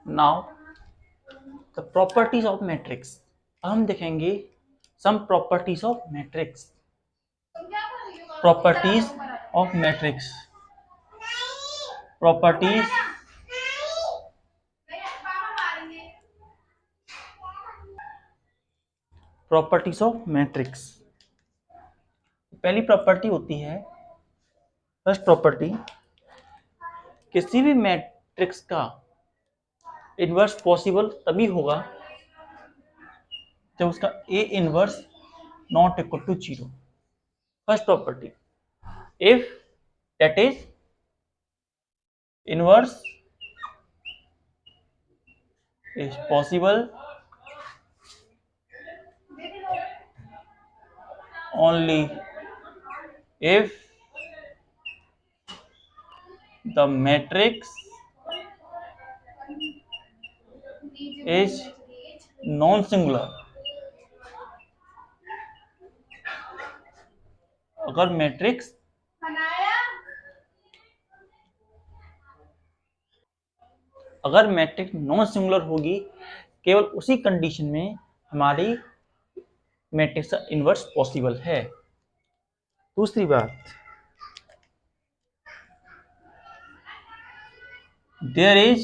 Now the properties of matrix. अब हम देखेंगे some properties of matrix. Properties of matrix. Properties properties of matrix. पहली property होती है, फर्स्ट प्रॉपर्टी, किसी भी मैट्रिक्स का इन्वर्स पॉसिबल तभी होगा जब उसका A inverse not equal to 0। First property, if that is inverse is possible only if the matrix is non-singular। अगर मैट्रिक्स नॉन सिंगुलर होगी, केवल उसी कंडीशन में हमारी मैट्रिक्स का इन्वर्स पॉसिबल है। दूसरी बात, there is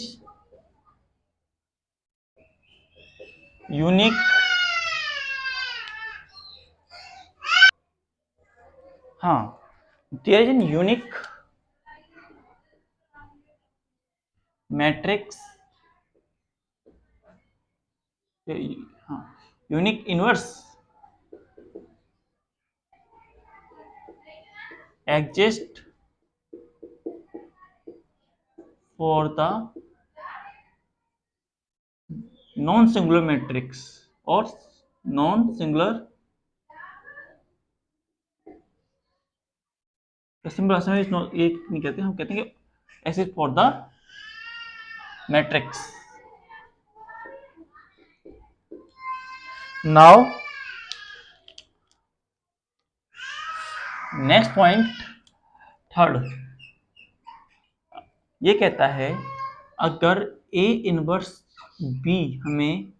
unique there is an unique matrix, unique inverse exist for the non singular matrix और नॉन सिंगुलर सिंपल भाषा में ये नहीं कहते, हम कहते हैं कि as for the matrix. Now next point, third, ये कहता है अगर ए इनवर्स बी हमें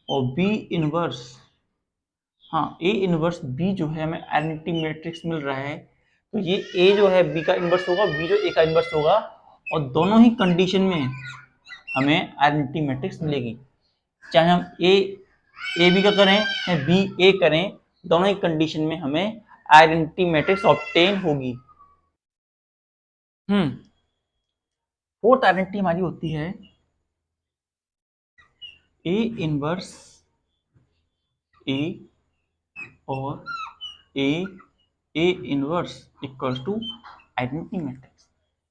और B inverse A inverse B जो है हमें आइडेंटिटी मैट्रिक्स मिल रहा है, तो ये ए जो है बी का इनवर्स होगा, बी जो ए का इनवर्स होगा, और दोनों ही कंडीशन में हमें आइडेंटिटी मैट्रिक्स मिलेगी। चाहे हम ए बी का करें या बी ए करें, दोनों ही कंडीशन में हमें आइडेंटिटी मैट्रिक्स ऑब्टेन होगी। फोर्थ आइडेंटिटी हमारी होती है ए इनवर्स ए और A inverse equals to identity matrix.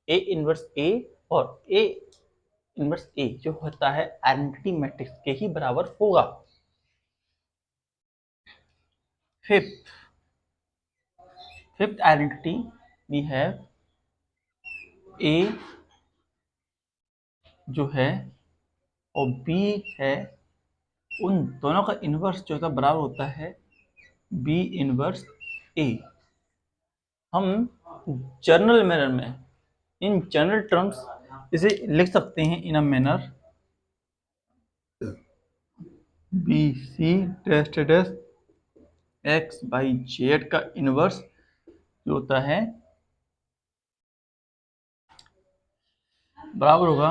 A inverse A और ए इनवर्स ए जो होता है आइडेंटिटी मैट्रिक्स के ही बराबर होगा। Fifth identity we have A जो है और बी है, उन दोनों का इनवर्स जो है बराबर होता है बी इनवर्स ए। हम जनरल मैनर में, इन जनरल टर्म्स इसे लिख सकते हैं in a manner B C dash dash X by Z का इनवर्स जो होता है बराबर होगा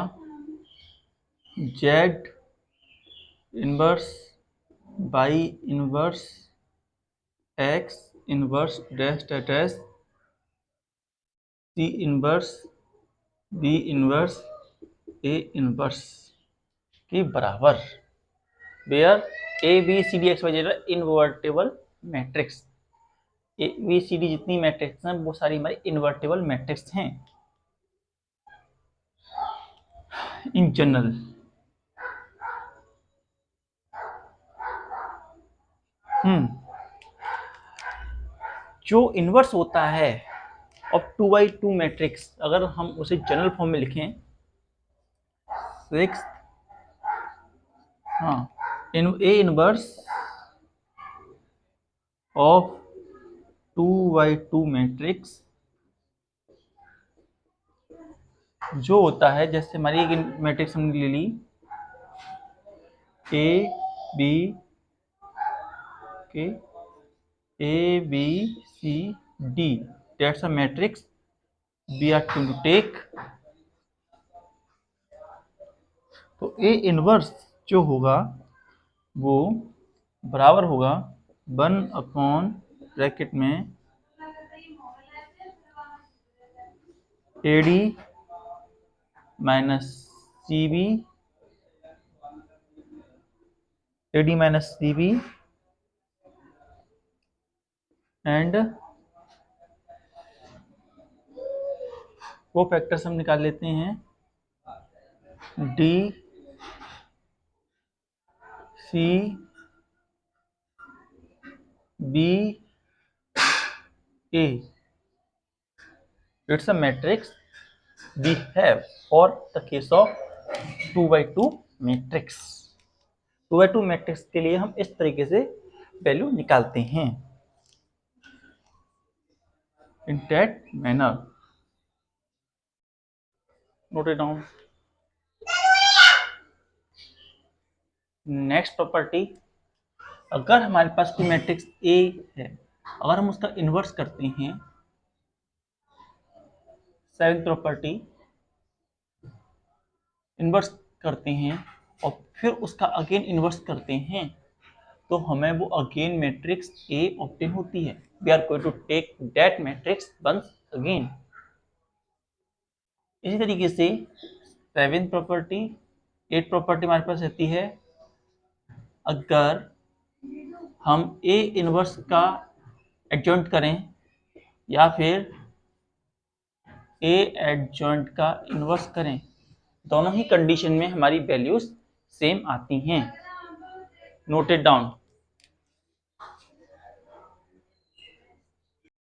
Z inverse by inverse X inverse dash dash C inverse B inverse A inverse के बराबर, where A B C D X Y Z invertible matrix. A B C D जितनी matrix हैं वो सारी हमारी इनवर्टेबल मैट्रिक्स हैं in general. जो inverse होता है ऑफ 2x2 मैट्रिक्स, अगर हम उसे जनरल फॉर्म में लिखें, six A inverse of 2x2 matrix जो होता है, जैसे हमारी एक मैट्रिक्स हमने ले ली A B okay A B C D, that's a matrix we are going to take. तो A इनवर्स जो होगा वो बराबर होगा 1 ब्रैकेट में AD माइनस CB एंड वो फैक्टर्स हम निकाल लेते हैं D C B A. It's a matrix we have for the case of 2 by 2 matrix. 2 by 2 matrix के लिए हम इस तरीके से वैल्यू निकालते हैं in that manner. Note it down. Next property, अगर हमारे पास कोई मैट्रिक्स ए है, अगर हम उसका इन्वर्स करते हैं, 7th प्रॉपर्टी, इन्वर्स करते हैं और फिर उसका अगेन इन्वर्स करते हैं, तो हमें वो अगेन मैट्रिक्स ए ऑब्टेन होती है. We are going to take that matrix once again. इसी तरीके से 7th प्रॉपर्टी, 8th प्रॉपर्टी हमारे पास रहती है, अगर हम ए इनवर्स का एडजॉइंट करें या फिर ए एडजॉइंट का इनवर्स करें, दोनों ही कंडीशन में हमारी वैल्यूज सेम आती हैं. Note it down.